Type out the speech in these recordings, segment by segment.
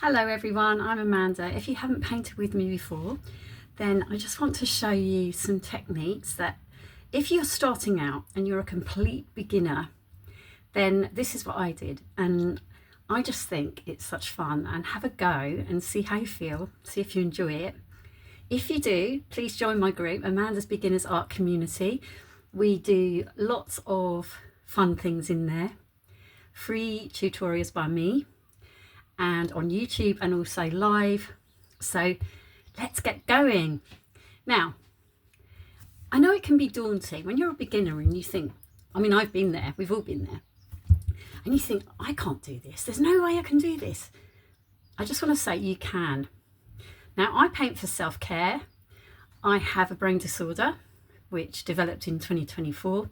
Hello everyone, I'm Amanda. If you haven't painted with me before, then I just want to show you some techniques that if you're starting out and you're a complete beginner, then this is what I did. And I just think it's such fun, and have a go and see how you feel, see if you enjoy it. If you do, please join my group, Amanda's Beginners Art Community. We do lots of fun things in there, free tutorials by me, and on YouTube and also live. So let's get going. Now, I know it can be daunting when you're a beginner and you think, I've been there, we've all been there, and you think, I can't do this, there's no way I can do this. I just want to say you can. Now, I paint for self-care. I have a brain disorder which developed in 2024,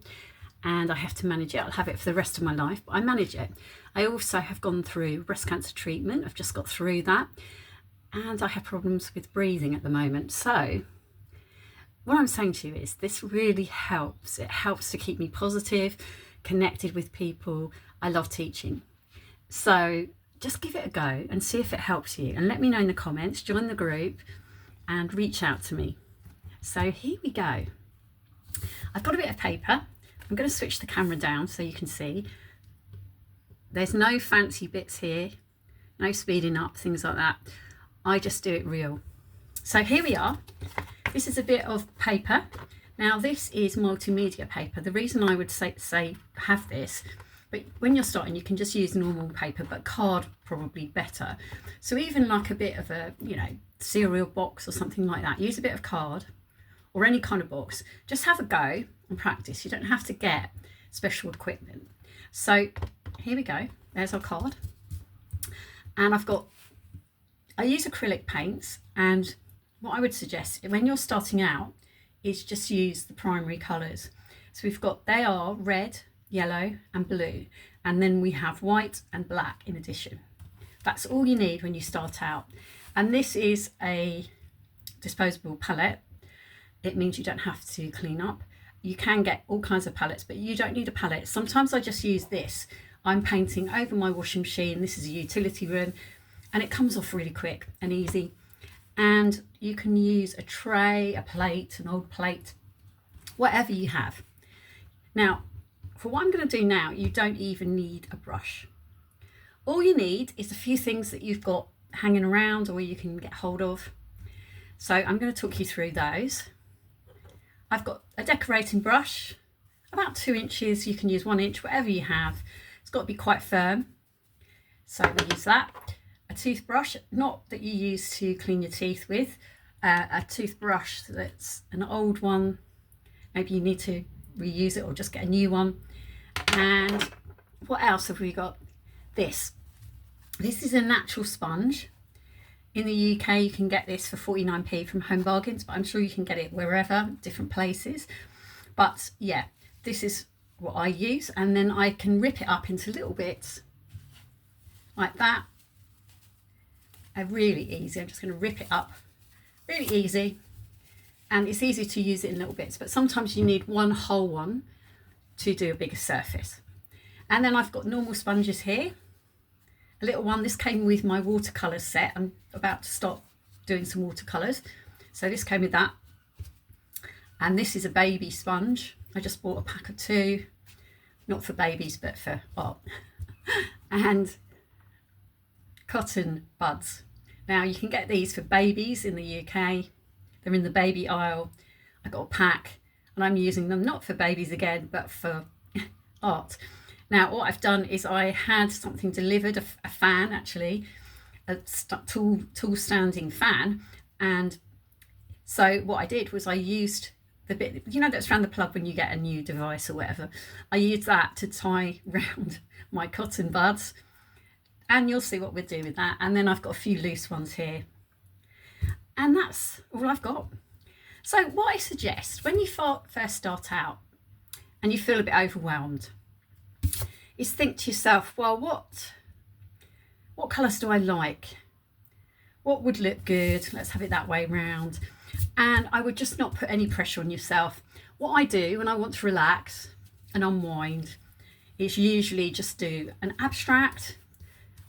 and I have to manage it. I'll have it for the rest of my life, but I manage it. I also have gone through breast cancer treatment. I've just got through that, and I have problems with breathing at the moment. So what I'm saying to you is this really helps. It helps to keep me positive, connected with people. I love teaching. So just give it a go and see if it helps you, and let me know in the comments, join the group and reach out to me. So here we go. I've got a bit of paper. I'm going to switch the camera down so you can see. There's no fancy bits here, no speeding up, things like that. I just do it real. So here we are. This is a bit of paper. Now this is multimedia paper. The reason I would say have this, but when you're starting you can just use normal paper, but card probably better. So even like a bit of a, cereal box or something like that, use a bit of card or any kind of box. Just have a go and practice. You don't have to get special equipment. So here we go. There's our card. And I use acrylic paints, and what I would suggest when you're starting out is just use the primary colours. So they are red, yellow and blue, and then we have white and black in addition. That's all you need when you start out. And this is a disposable palette. It means you don't have to clean up. You can get all kinds of palettes, but you don't need a palette. Sometimes I just use this. I'm painting over my washing machine. This is a utility room, and it comes off really quick and easy. And you can use a tray, a plate, an old plate, whatever you have. Now, for what I'm going to do now, you don't even need a brush. All you need is a few things that you've got hanging around or you can get hold of. So I'm going to talk you through those. I've got a decorating brush, about 2 inches. You can use 1 inch, whatever you have. It's got to be quite firm. So we use that. A toothbrush, not that you use to clean your teeth with. A toothbrush that's an old one. Maybe you need to reuse it or just get a new one. And what else have we got? This is a natural sponge. In the UK you can get this for 49p from Home Bargains, but I'm sure you can get it wherever, different places. But yeah, this is what I use, and then I can rip it up into little bits like that. Really easy. I'm just going to rip it up, really easy, and it's easy to use it in little bits, but sometimes you need one whole one to do a bigger surface. And then I've got normal sponges here, a little one. This came with my watercolour set. I'm about to start doing some watercolours, so this came with that. And this is a baby sponge. I just bought a pack of 2, not for babies but for art. And cotton buds. Now you can get these for babies in the UK. They're in the baby aisle. I got a pack and I'm using them not for babies again, but for art. Now what I've done is I had something delivered, a fan actually, a tall standing fan. And so what I did was I used the bit, that's around the plug when you get a new device or whatever. I used that to tie round my cotton buds, and you'll see what we'll do with that. And then I've got a few loose ones here, and that's all I've got. So what I suggest when you first start out and you feel a bit overwhelmed is think to yourself, well, what colours do I like? What would look good? Let's have it that way round. And I would just not put any pressure on yourself. What I do when I want to relax and unwind is usually just do an abstract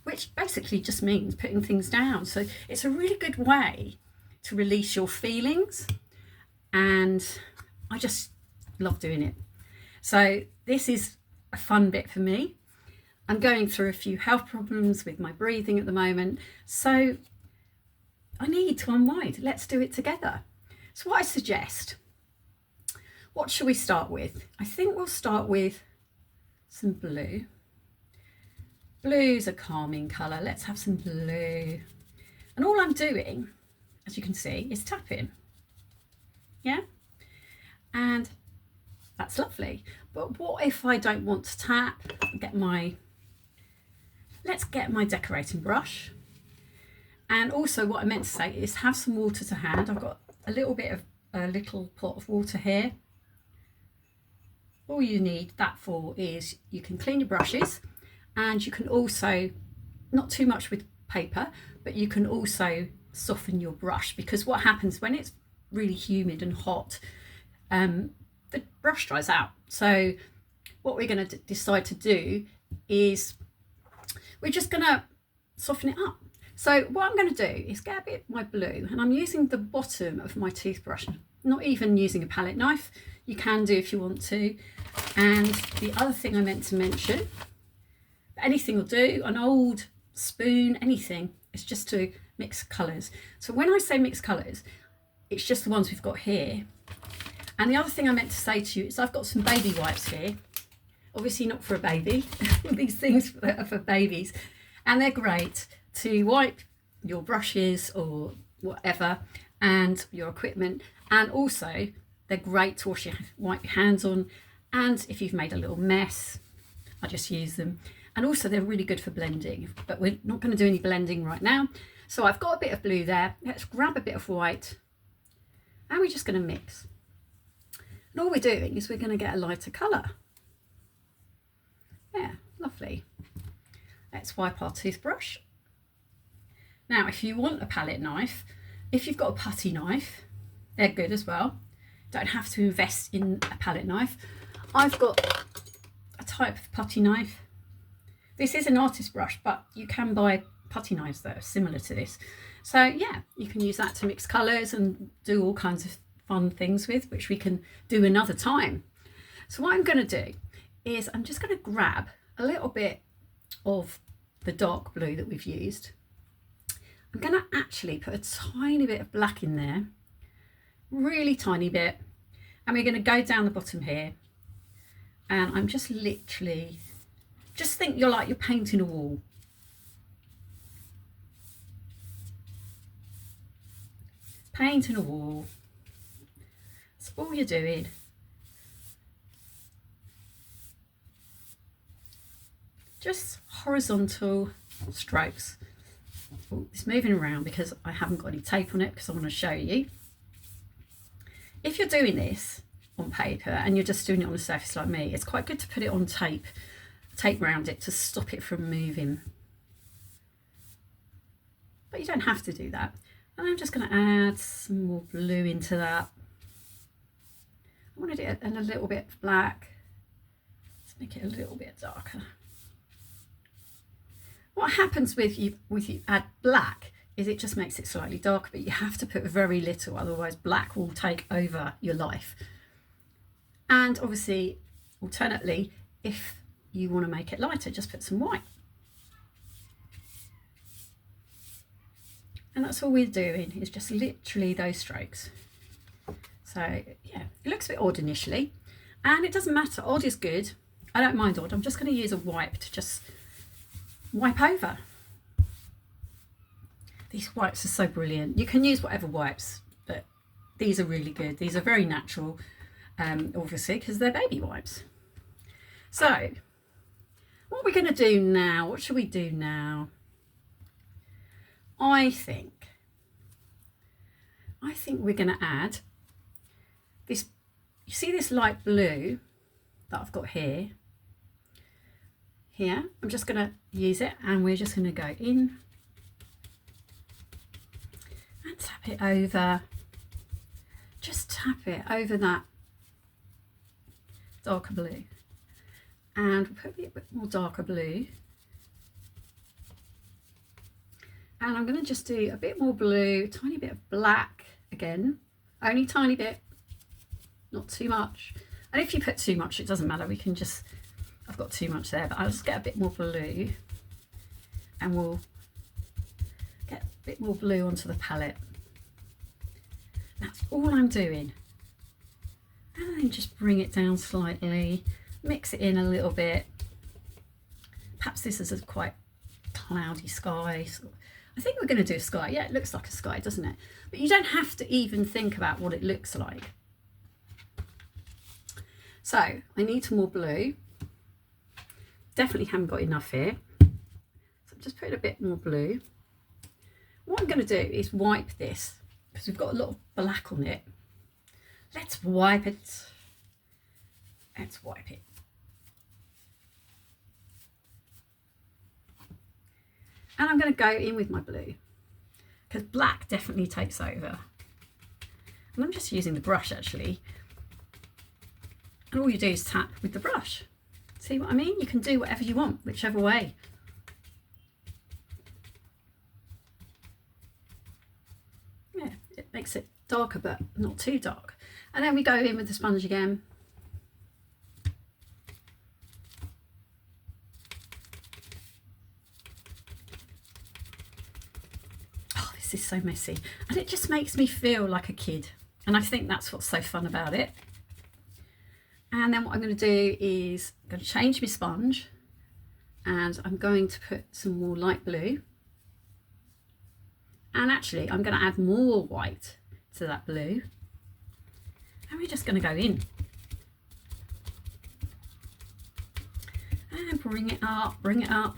which basically just means putting things down. So it's a really good way to release your feelings, and I just love doing it. So this is a fun bit for me. I'm going through a few health problems with my breathing at the moment, so I need to unwind. Let's do it together. So what I suggest, what shall we start with? I think we'll start with some blue. Blue's a calming colour. Let's have some blue. And all I'm doing, as you can see, is tapping. Yeah? And that's lovely. But what if I don't want to tap? Let's get my decorating brush. And also what I meant to say is have some water to hand. I've got a little pot of water here. All you need that for is you can clean your brushes, and you can also, not too much with paper, but you can also soften your brush, because what happens when it's really humid and hot, the brush dries out. So what we're going to decide to do is we're just going to soften it up. So what I'm going to do is get a bit of my blue, and I'm using the bottom of my toothbrush, not even using a palette knife. You can do if you want to. And the other thing I meant to mention, anything will do, an old spoon, anything, it's just to mix colours. So when I say mix colours, it's just the ones we've got here. And the other thing I meant to say to you is I've got some baby wipes here. Obviously not for a baby, these things are for babies. And they're great to wipe your brushes or whatever, and your equipment. And also they're great to wipe your hands on. And if you've made a little mess, I just use them. And also they're really good for blending, but we're not going to do any blending right now. So I've got a bit of blue there. Let's grab a bit of white, and we're just going to mix. And all we're doing is we're going to get a lighter colour. Yeah, lovely. Let's wipe our toothbrush. Now, if you want a palette knife, if you've got a putty knife, they're good as well. Don't have to invest in a palette knife. I've got a type of putty knife. This is an artist brush, but you can buy putty knives that are similar to this. So yeah, you can use that to mix colours and do all kinds of fun things with, which we can do another time. So what I'm going to do is I'm just going to grab a little bit of the dark blue that we've used. I'm going to actually put a tiny bit of black in there, really tiny bit, and we're going to go down the bottom here, and I'm just literally, just think you're painting a wall. Painting a wall. That's all you're doing. Just horizontal strokes. Oh, it's moving around because I haven't got any tape on it, because I want to show you. If you're doing this on paper and you're just doing it on a surface like me, it's quite good to put it on tape around it to stop it from moving. But you don't have to do that. And I'm just going to add some more blue into that. I want to do it in a little bit of black. Let's make it a little bit darker. What happens with you add black is it just makes it slightly darker, but you have to put very little, otherwise black will take over your life. And obviously, alternately, if you want to make it lighter, just put some white. And that's all we're doing, is just literally those strokes. So yeah, it looks a bit odd initially, and it doesn't matter, odd is good. I don't mind odd. I'm just going to use a wipe to just wipe over. These wipes are so brilliant. You can use whatever wipes, but these are really good. These are very natural, obviously, because they're baby wipes. So what we're going to do now, what should we do now? I think we're going to add this. You see this light blue that I've got here? Here, I'm just going to use it, and we're just going to go in and tap it over. Just tap it over that darker blue, and we'll put a bit more darker blue. And I'm going to just do a bit more blue, a tiny bit of black again, only tiny bit, not too much. And if you put too much, it doesn't matter. We can just, I've got too much there, but I'll just get a bit more blue, and we'll get a bit more blue onto the palette. That's all I'm doing. And then just bring it down slightly, mix it in a little bit. Perhaps this is a quite cloudy sky. So I think we're going to do a sky. Yeah, it looks like a sky, doesn't it? But you don't have to even think about what it looks like. So I need some more blue. Definitely haven't got enough here. So just put a bit more blue. What I'm going to do is wipe this, because we've got a lot of black on it. Let's wipe it. Let's wipe it. And I'm going to go in with my blue, because black definitely takes over. And I'm just using the brush actually. And all you do is tap with the brush. See what I mean? You can do whatever you want, whichever way. Yeah, it makes it darker, but not too dark. And then we go in with the sponge again. Oh, this is so messy. And it just makes me feel like a kid. And I think that's what's so fun about it. And then what I'm going to do is I'm going to change my sponge, and I'm going to put some more light blue. And actually, I'm going to add more white to that blue. And we're just going to go in. And bring it up, bring it up,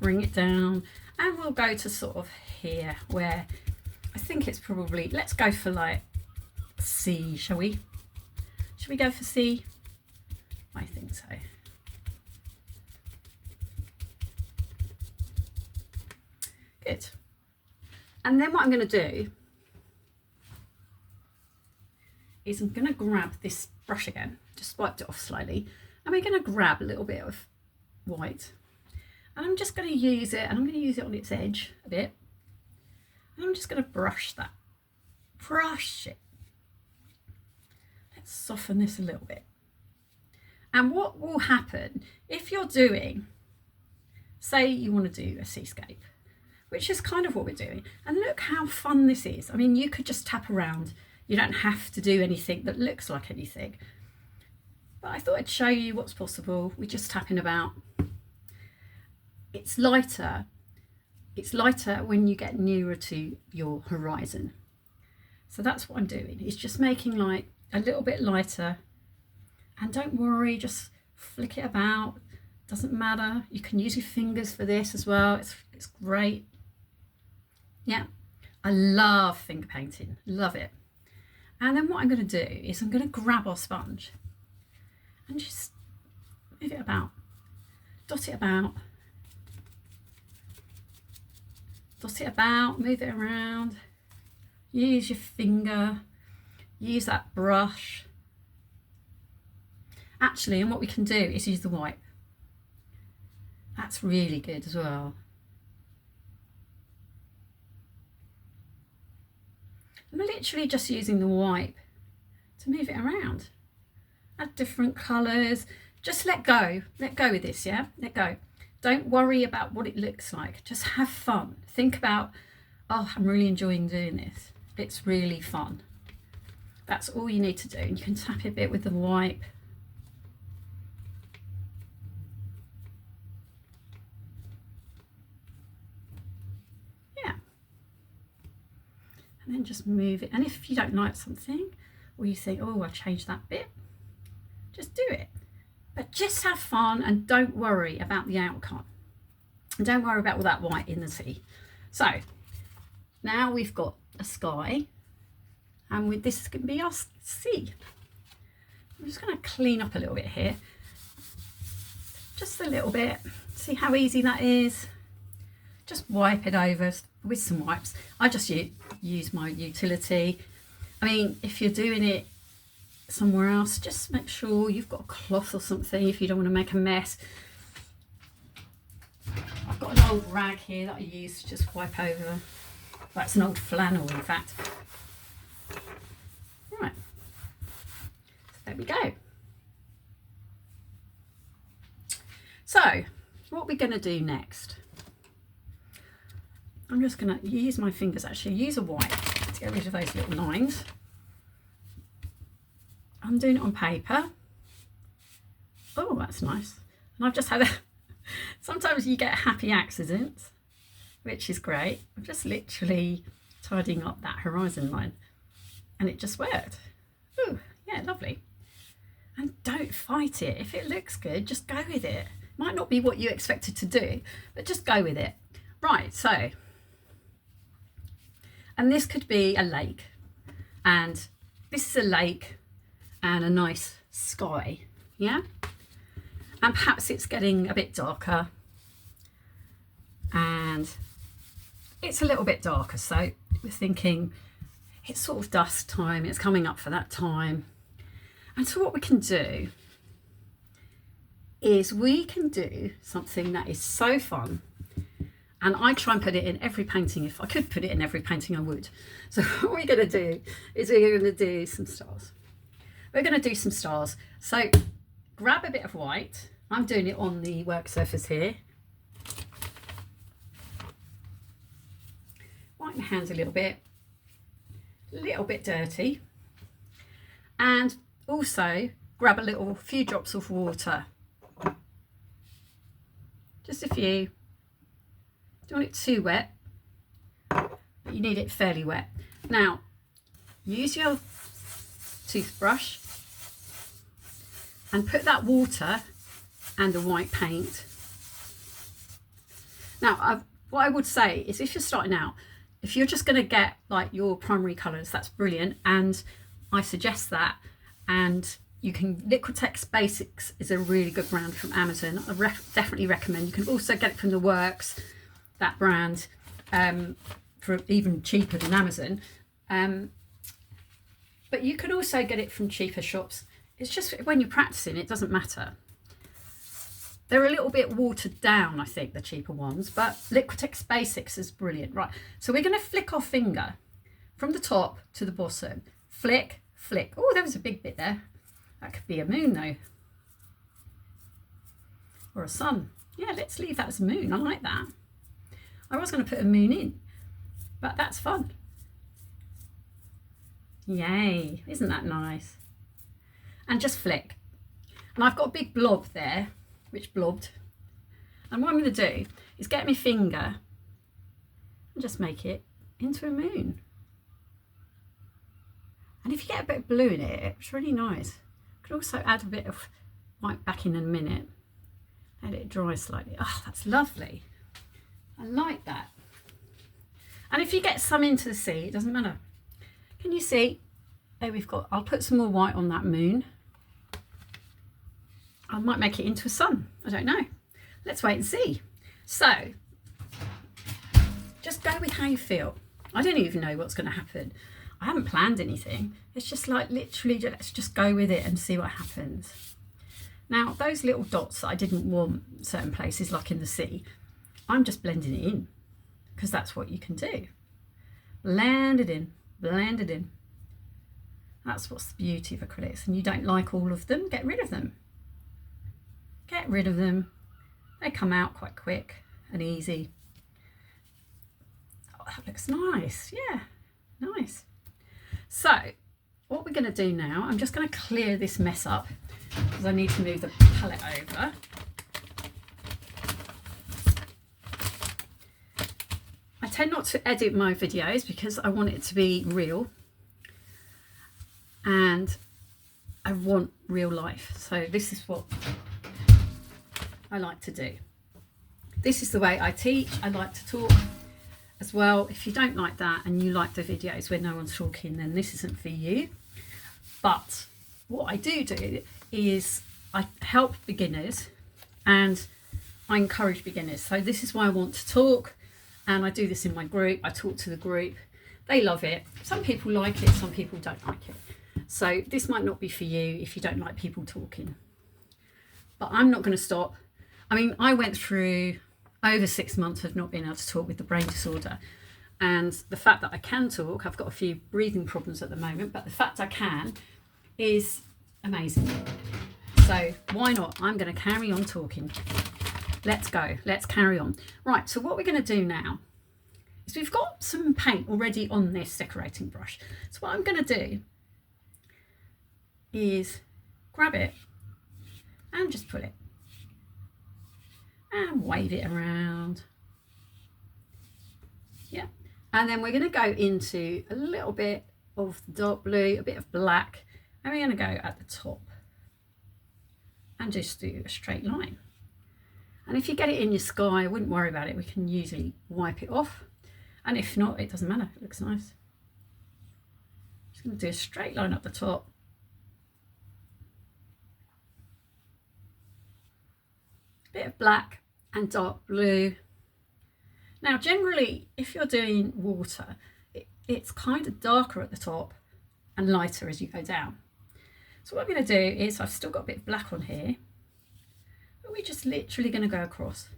bring it down. And we'll go to sort of here, where I think it's probably, let's go for like C, shall we? Should we go for C? I think so. Good. And then what I'm going to do is I'm going to grab this brush again, just wiped it off slightly, and we're going to grab a little bit of white, and I'm just going to use it, and I'm going to use it on its edge a bit, and I'm just going to brush that, brush it. Let's soften this a little bit. And what will happen if you're doing, say you want to do a seascape, which is kind of what we're doing, and look how fun this is. I mean, you could just tap around. You don't have to do anything that looks like anything. But I thought I'd show you what's possible. We're just tapping about. It's lighter. It's lighter when you get nearer to your horizon. So that's what I'm doing. It's just making like a little bit lighter. And don't worry, just flick it about. Doesn't matter. You can use your fingers for this as well. It's great. Yeah, I love finger painting. Love it. And then what I'm going to do is I'm going to grab our sponge and just move it about, dot it about, move it around, use your finger, use that brush. Actually, and what we can do is use the wipe. That's really good as well. I'm literally just using the wipe to move it around. Add different colours. Just let go with this, yeah? Let go. Don't worry about what it looks like. Just have fun. Think about, oh, I'm really enjoying doing this. It's really fun. That's all you need to do. And you can tap it a bit with the wipe. And then just move it. And if you don't like something, or you think, oh, I'll change that bit, just do it. But just have fun and don't worry about the outcome. And don't worry about all that white in the sea. So now we've got a sky, and with this is going to be our sea. I'm just going to clean up a little bit here. Just a little bit. See how easy that is? Just wipe it over with some wipes. I just use my utility. I mean, if you're doing it somewhere else, just make sure you've got a cloth or something if you don't want to make a mess. I've got an old rag here that I use to just wipe over. That's an old flannel, in fact. Right, so there we go. So what we're going to do next, I'm just going to use my fingers, actually use a wipe to get rid of those little lines. I'm doing it on paper. Oh, that's nice. And I've just had a, sometimes you get happy accidents, which is great. I'm just literally tidying up that horizon line and it just worked. Oh, yeah, lovely. And don't fight it. If it looks good, just go with it. Might not be what you expected to do, but just go with it. Right, so, and this could be a lake, and this is a lake and a nice sky, yeah? And perhaps it's getting a bit darker and it's a little bit darker, so we're thinking it's sort of dusk time, it's coming up for that time. And so what we can do is we can do something that is so fun, and I try and put it in every painting. If I could put it in every painting, I would. So what we're going to do is we're going to do some stars. We're going to do some stars. So grab a bit of white. I'm doing it on the work surface here. Wipe my hands a little bit dirty, and also grab a few drops of water. Just a few. Don't want it too wet, but you need it fairly wet. Now, use your toothbrush and put that water and the white paint. Now, what I would say is if you're starting out, if you're just going to get like your primary colours, that's brilliant, and I suggest that. And you can, Liquitex Basics is a really good brand from Amazon. I definitely recommend. You can also get it from The Works, that brand, for even cheaper than Amazon. But you can also get it from cheaper shops. It's just when you're practicing, it doesn't matter. They're a little bit watered down, I think, the cheaper ones, but Liquitex Basics is brilliant. Right, so we're going to flick our finger from the top to the bottom. Flick, flick. Oh, there was a big bit there. That could be a moon though. Or a sun. Yeah, let's leave that as a moon. I like that. I was going to put a moon in, but that's fun. Yay, isn't that nice? And just flick. And I've got a big blob there, which blobbed. And what I'm going to do is get my finger and just make it into a moon. And if you get a bit of blue in it, it's really nice. You could also add a bit of white back in a minute. Let it dry slightly. Oh, that's lovely. I like that. And if you get some into the sea, it doesn't matter. Can you see? There we've got, I'll put some more white on that moon. I might make it into a sun. I don't know. Let's wait and see. So, just go with how you feel. I don't even know what's going to happen. I haven't planned anything. It's just like literally, let's just go with it and see what happens. Now, those little dots that I didn't want certain places, like in the sea, I'm just blending it in because that's what you can do. Blend it in, blend it in. That's what's the beauty of acrylics. And you don't like all of them, get rid of them. Get rid of them. They come out quite quick and easy. Oh, that looks nice. Yeah, nice. So what we're going to do now, I'm just going to clear this mess up because I need to move the palette over. I tend not to edit my videos because I want it to be real and I want real life. So this is what I like to do. This is the way I teach. I like to talk as well. If you don't like that and you like the videos where no one's talking, then this isn't for you. But what I do is I help beginners and I encourage beginners. So this is why I want to talk, and I do this in my group. I talk to the group. They love it. Some people like it, some people don't like it. So this might not be for you if you don't like people talking. But I'm not going to stop. I mean, I went through over 6 months of not being able to talk with the brain disorder. And the fact that I can talk, I've got a few breathing problems at the moment, but the fact I can is amazing. So why not? I'm going to carry on talking. Let's go. Let's carry on. Right, so what we're going to do now is we've got some paint already on this decorating brush. So what I'm going to do is grab it and just pull it and wave it around. Yeah. And then we're going to go into a little bit of dark blue, a bit of black, and we're going to go at the top and just do a straight line. And if you get it in your sky, I wouldn't worry about it. We can usually wipe it off. And if not, it doesn't matter. It looks nice. Just going to do a straight line up the top. Bit of black and dark blue. Now, generally, if you're doing water, it's kind of darker at the top and lighter as you go down. So what I'm going to do is, I've still got a bit of black on here, but we're just literally going to go across.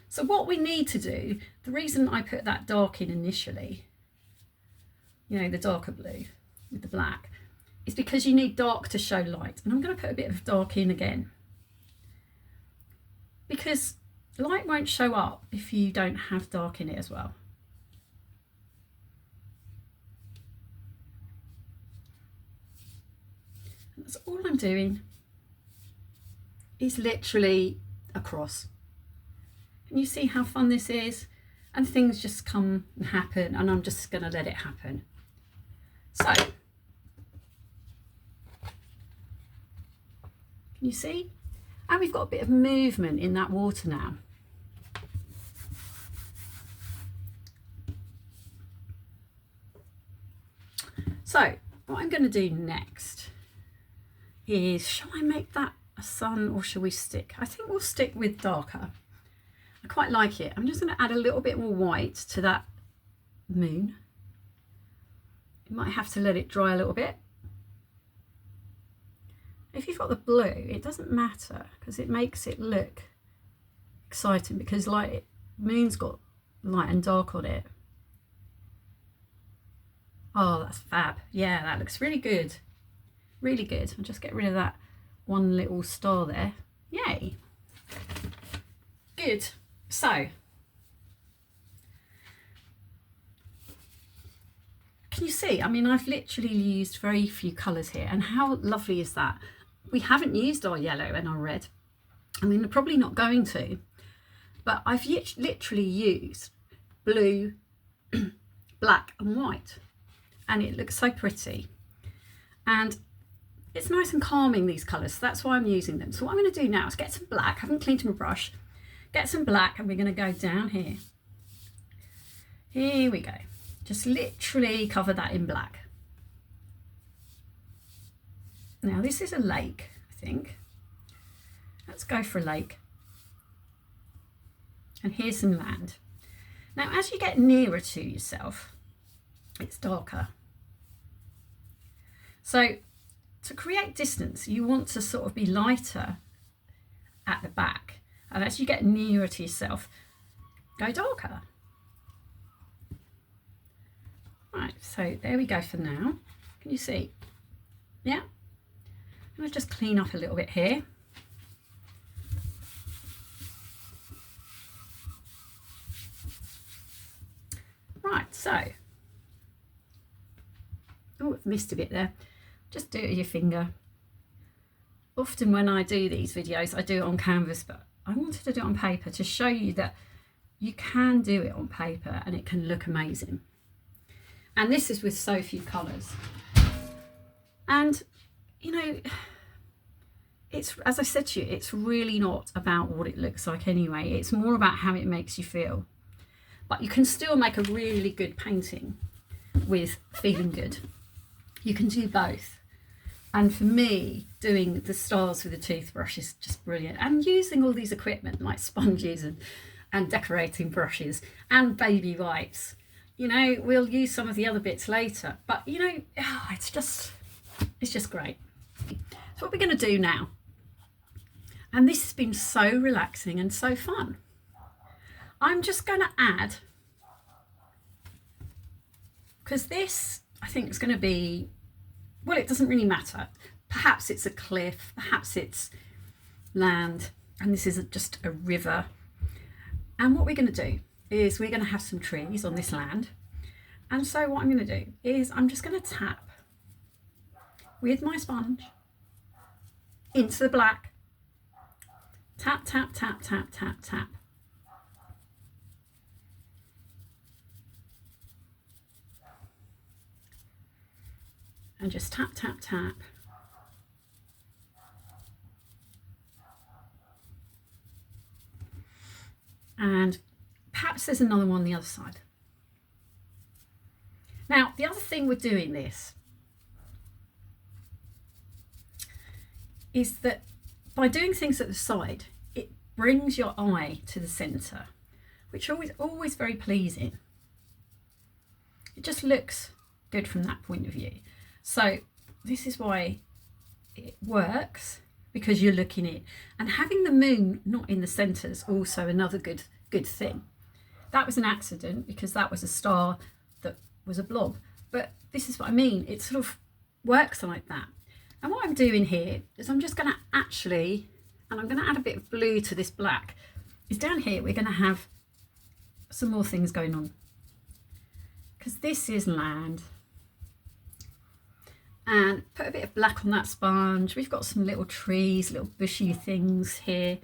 So what we need to do, the reason I put that dark in initially, you know, the darker blue with the black, is because you need dark to show light. And I'm going to put a bit of dark in again, because light won't show up if you don't have dark in it as well. And that's all I'm doing, is literally across. And you see how fun this is, and things just come and happen, and I'm just going to let it happen. So, can you see? And we've got a bit of movement in that water now. So what I'm going to do next is, shall I make that a sun or shall we stick? I think we'll stick with darker. I quite like it. I'm just going to add a little bit more white to that moon. You might have to let it dry a little bit. If you've got the blue, it doesn't matter because it makes it look exciting, because like moon's got light and dark on it. Oh, that's fab. Yeah, that looks really good. Really good. I'll just get rid of that one little star there. Yay. Good. So, can you see? I mean, I've literally used very few colours here, and how lovely is that? We haven't used our yellow and our red. I mean, we're probably not going to, but I've literally used blue, black and white, and it looks so pretty. And it's nice and calming, these colours, so that's why I'm using them. So what I'm going to do now is get some black. I haven't cleaned my brush. Get some black, and we're going to go down here. Here we go. Just literally cover that in black. Now this is a lake, I think. Let's go for a lake. And here's some land. Now as you get nearer to yourself, it's darker. So to create distance, you want to sort of be lighter at the back. And as you get nearer to yourself, go darker. Right, so there we go for now. Can you see? Yeah. I'm going to just clean up a little bit here. Right, so. Oh, I've missed a bit there. Just do it with your finger. Often when I do these videos, I do it on canvas, but I wanted to do it on paper to show you that you can do it on paper and it can look amazing. And this is with so few colours. And, you know, it's, as I said to you, it's really not about what it looks like anyway. It's more about how it makes you feel. But you can still make a really good painting with feeling good. You can do both. And for me, doing the stars with a toothbrush is just brilliant. And using all these equipment like sponges and decorating brushes and baby wipes. You know, we'll use some of the other bits later. But, you know, it's just great. So what we're going to do now, And this has been so relaxing and so fun. I'm just going to add, because this I think is going to be, well, it doesn't really matter. Perhaps it's a cliff, perhaps it's land, and this is just a river. And what we're going to do is we're going to have some trees on this land. And so what I'm going to do is I'm just going to tap with my sponge into the black. Tap, tap, tap, tap, tap, tap. And just tap, tap, tap. And perhaps there's another one on the other side. Now, the other thing with doing this is that by doing things at the side, it brings your eye to the centre, which is always very pleasing. It just looks good from that point of view. So this is why it works, because you're looking at it. And having the moon not in the centre is also another good thing. That was an accident because that was a star that was a blob. But this is what I mean. It sort of works like that. And what I'm doing here is I'm just going to actually, and I'm going to add a bit of blue to this black, is down here we're going to have some more things going on. Because this is land. And put a bit of black on that sponge. We've got some little trees, little bushy things here.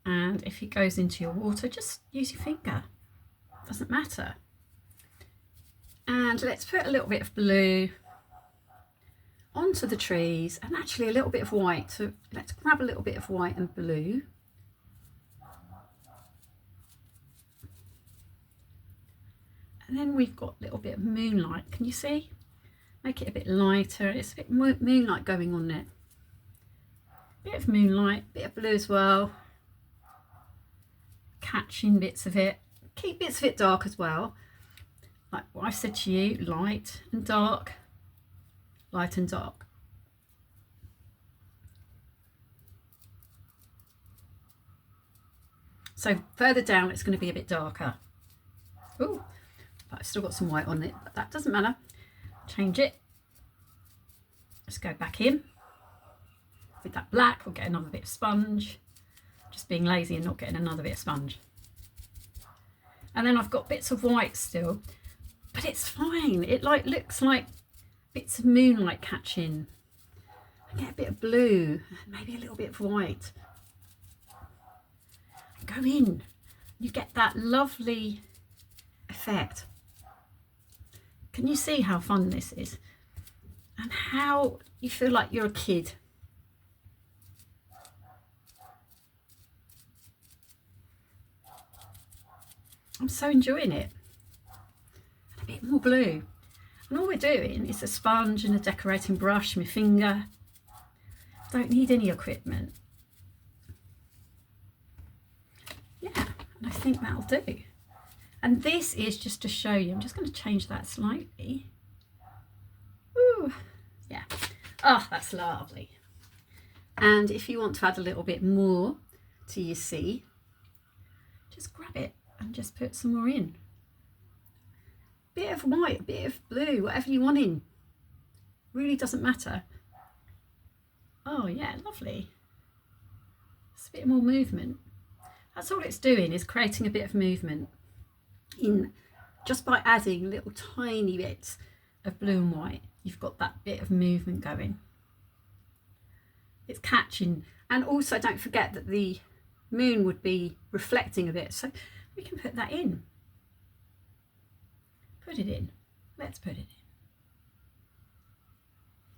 And if it goes into your water, just use your finger. Doesn't matter. And let's put a little bit of blue onto the trees and actually a little bit of white. So let's grab a little bit of white and blue. And then we've got a little bit of moonlight. Can you see? Make it a bit lighter. It's a bit moonlight going on there. Bit of moonlight, bit of blue as well. Catching bits of it. Keep bits of it dark as well. Like what I said to you, light and dark. Light and dark. So further down it's going to be a bit darker. Ooh, but I've still got some white on it, but that doesn't matter. Change it. Let's go back in with that black. We'll get another bit of sponge. Just being lazy and not getting another bit of sponge. And then I've got bits of white still, but it's fine. It looks like bits of moonlight catching. I get a bit of blue, maybe a little bit of white. Go in. You get that lovely effect. Can you see how fun this is? And how you feel like you're a kid. I'm so enjoying it. And a bit more blue. And all we're doing is a sponge and a decorating brush, my finger. Don't need any equipment. Yeah, and I think that'll do. And this is just to show you. I'm just going to change that slightly. Ooh, yeah. Oh, that's lovely. And if you want to add a little bit more to your sea, just grab it and just put some more in. Bit of white, bit of blue, whatever you want in. Really doesn't matter. Oh yeah, lovely. It's a bit more movement. That's all it's doing, is creating a bit of movement in just by adding little tiny bits of blue and white. You've got that bit of movement going. It's catching, and also don't forget that the moon would be reflecting a bit, so we can put that in. Put it in. Let's put it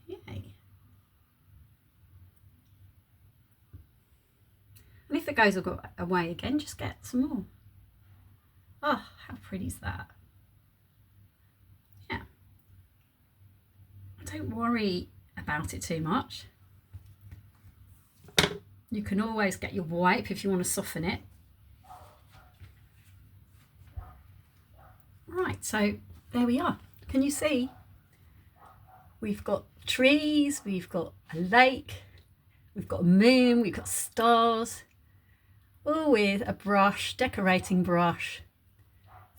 in. Yay. And if it goes away again, just get some more. Oh, how pretty is that? Yeah. Don't worry about it too much. You can always get your wipe if you want to soften it. Right, so there we are. Can you see? We've got trees, we've got a lake, we've got a moon, we've got stars, all with a brush, decorating brush,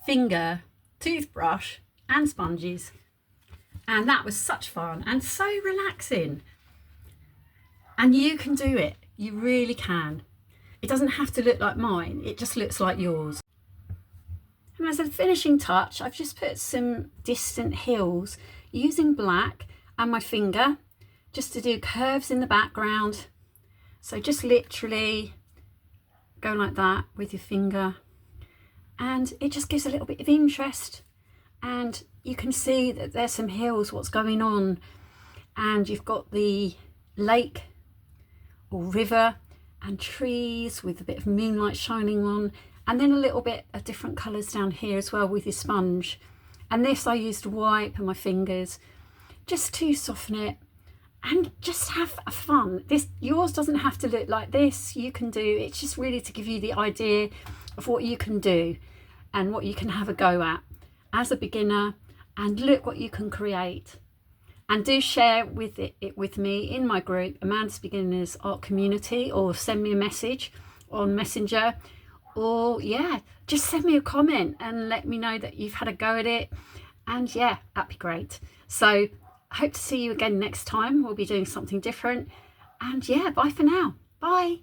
finger, toothbrush and sponges. And that was such fun and so relaxing. And you can do it, you really can. It doesn't have to look like mine, it just looks like yours. And as a finishing touch, I've just put some distant hills using black and my finger just to do curves in the background. So just literally go like that with your finger, and it just gives a little bit of interest, and you can see that there's some hills, what's going on, and you've got the lake or river and trees with a bit of moonlight shining on, and then a little bit of different colours down here as well with your sponge. And this I used to wipe and my fingers just to soften it and just have fun. Yours doesn't have to look like this, you can do, it's just really to give you the idea of what you can do and what you can have a go at as a beginner, and look what you can create. And do share it with me in my group, Amanda's Beginners Art Community, or send me a message on Messenger, or yeah, just send me a comment and let me know that you've had a go at it. And yeah, that'd be great. So I hope to see you again next time. We'll be doing something different. And yeah, bye for now. Bye.